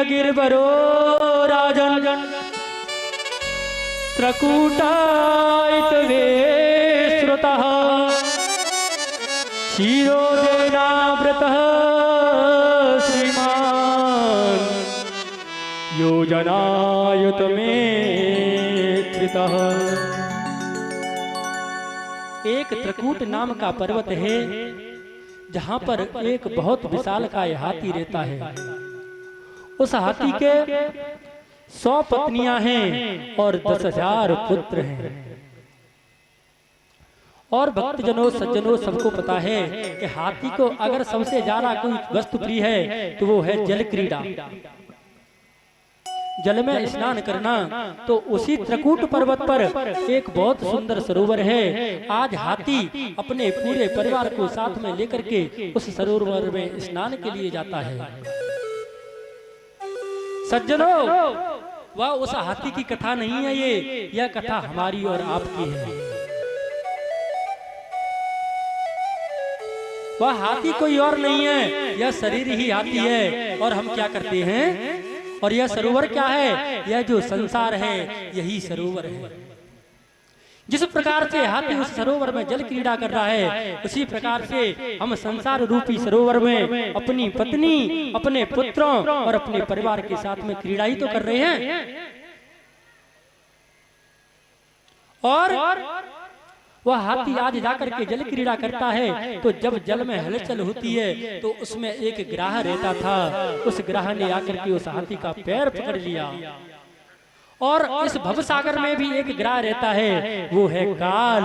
गिरवरो राजन त्रकूटायित वे श्रुतः क्षीरोदेनावृतः श्रीमान् योजनायुत में कृतः। एक त्रकूट नाम का पर्वत है जहां पर एक बहुत विशालकाय हाथी रहता है। उस हाथी के 100 पत्नियां हैं और 10,000 पुत्र हैं। और भक्तजनों सज्जनों सबको पता है कि हाथी को अगर सबसे ज्यादा कोई वस्तु प्रिय है तो वो है जल क्रीड़ा, जल में स्नान करना। तो उसी त्रकूट पर्वत पर एक बहुत सुंदर सरोवर है। आज हाथी अपने पूरे परिवार को साथ में लेकर के उस सरोवर में स्नान के लिए जाता है। सज्जनों, वह उस हाथी की कथा नहीं है, यह कथा हमारी और आपकी है। वह हाथी कोई और नहीं है, यह शरीर ही हाथी है। और हम क्या करते हैं? और यह सरोवर क्या है? यह जो संसार है यही सरोवर है। जिस प्रकार से हाथी उस सरोवर में जल क्रीड़ा कर रहा है, उसी प्रकार से हम संसार रूपी सरोवर में अपनी पत्नी, अपने पुत्रों और अपने परिवार के साथ में क्रीड़ा ही तो कर रहे हैं। और वह हाथी आज जाकर के जल क्रीड़ा करता है तो जब जल में हलचल होती है तो उसमें एक ग्राह रहता था। उस ग्राह ने आकर के उस हाथी का पैर पकड़ लिया। और इस भवसागर में भी एक ग्राह रहता है, वो है काल।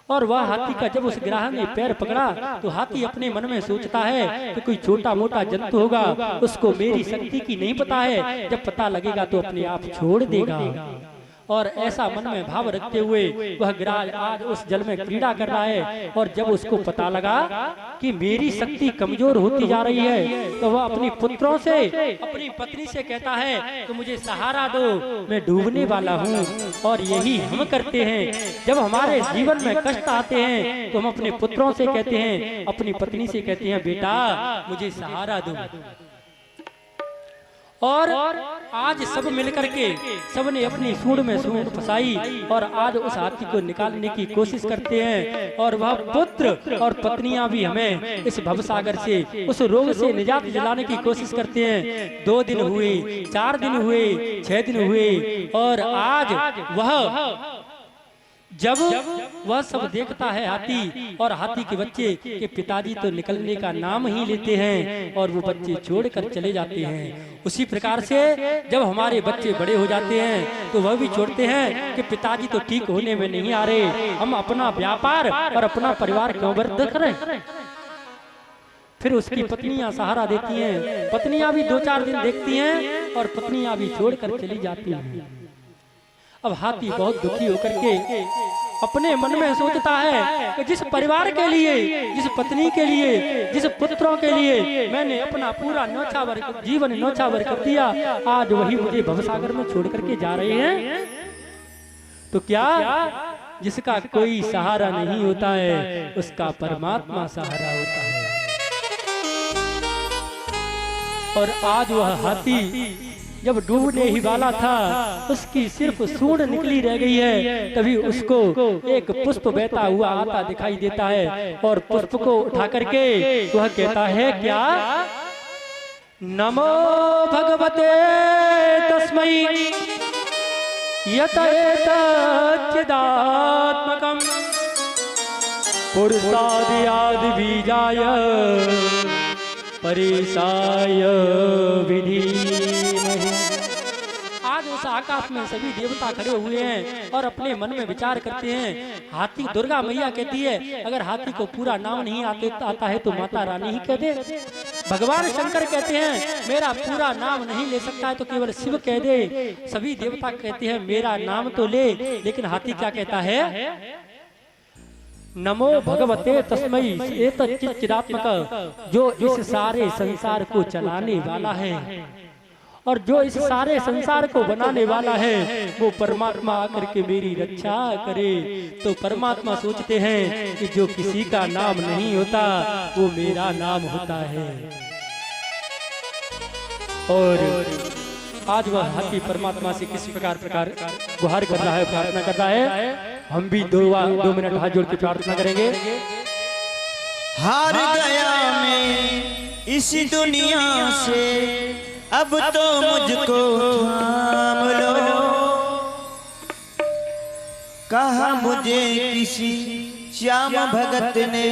और वह हाथी का जब उस ग्राह ने पैर पकड़ा तो हाथी अपने मन में सोचता है कि कोई छोटा मोटा जंतु होगा, उसको मेरी शक्ति की नहीं पता है, जब पता लगेगा तो अपने आप छोड़ देगा। और ऐसा मन में भाव रखते हुए वह ग्राह आज उस जल में क्रीड़ा कर रहा है। और जब उसको पता लगा कि मेरी शक्ति कमजोर होती जा रही है तो वह अपनी पुत्रों से, अपनी पत्नी से कहता है कि मुझे सहारा दो, मैं डूबने वाला हूँ। और यही हम करते हैं, जब हमारे जीवन में कष्ट आते हैं तो हम अपने पुत्रों से कहते हैं, अपनी पत्नी से कहते हैं, बेटा मुझे सहारा दो। और आज सब मिलकर के सबने अपनी सूंड में सूंड फंसाई और आज उस हाथी को निकालने की कोशिश करते हैं। और वह पुत्र और पत्नियां भी हमें इस भवसागर से, उस रोग से निजात दिलाने की कोशिश करते हैं। 2 दिन हुए, 4 दिन हुए, 6 दिन हुए और आज वह जब वह सब देखता है हाथी, और हाथी के बच्चे के पिताजी तो निकलने का नाम ही लेते हैं और वो बच्चे छोड़कर चले जाते हैं। उसी प्रकार से जब हमारे बच्चे बड़े हो जाते हैं तो वह भी छोड़ते हैं कि पिताजी तो ठीक होने में नहीं आ रहे, हम अपना व्यापार और अपना परिवार क्यों व्यर्थ करें। फिर उसकी पत्नियां सहारा देती हैं, पत्नियां भी 2-4 दिन देखती हैं और पत्नियां भी छोड़कर चली जाती हैं। अब हाथी बहुत दुखी होकर के अपने मन में सोचता है कि जिस परिवार के लिए, जिस पत्नी के लिए, जिस पुत्रों के लिए मैंने अपना पूरा न्योछावर जीवन न्योछावर कर दिया, आज वही मुझे भवसागर में छोड़ करके जा रहे हैं। तो क्या जिसका कोई सहारा नहीं होता है उसका परमात्मा सहारा होता है। और आज वह हाथी जब डूबने ही वाला था, उसकी सिर्फ सूंड निकली रह गई है, तभी उसको एक पुष्प बहता हुआ आता दिखाई देता है। और पुष्प को उठा करके वह कहता है, क्या? नमो भगवते तस्मै यत चिदात्मकं पुरुषादि बीजाय परेशाय विधि। आज उस आकाश में सभी देवता खड़े हुए हैं और अपने मन में विचार करते हैं। हाथी, दुर्गा मैया कहती है अगर हाथी को पूरा नाम नहीं आता है तो माता रानी ही कह दे। भगवान शंकर कहते हैं मेरा पूरा नाम नहीं ले सकता है तो केवल शिव कह दे। सभी देवता कहते हैं मेरा नाम तो ले, लेकिन हाथी क्या कहता है? नमो भगवते तस्मै एतत् चिदात्मक, जो इस सारे संसार को चलाने वाला है और जो इस सारे संसार को बनाने वाला है वो परमात्मा आकर के मेरी रक्षा करे। तो परमात्मा सोचते हैं कि जो किसी का नाम नहीं होता वो मेरा नाम होता है। और आज वह हाथी परमात्मा से किस प्रकार गुहार कर रहा है, प्रार्थना कर रहा है। हम भी 2 मिनट हाथ जोड़ के प्रार्थना करेंगे। हार गया मैं इस दुनिया से, अब तो मुझको थाम लो। कहा मुझे किसी श्याम भगत ने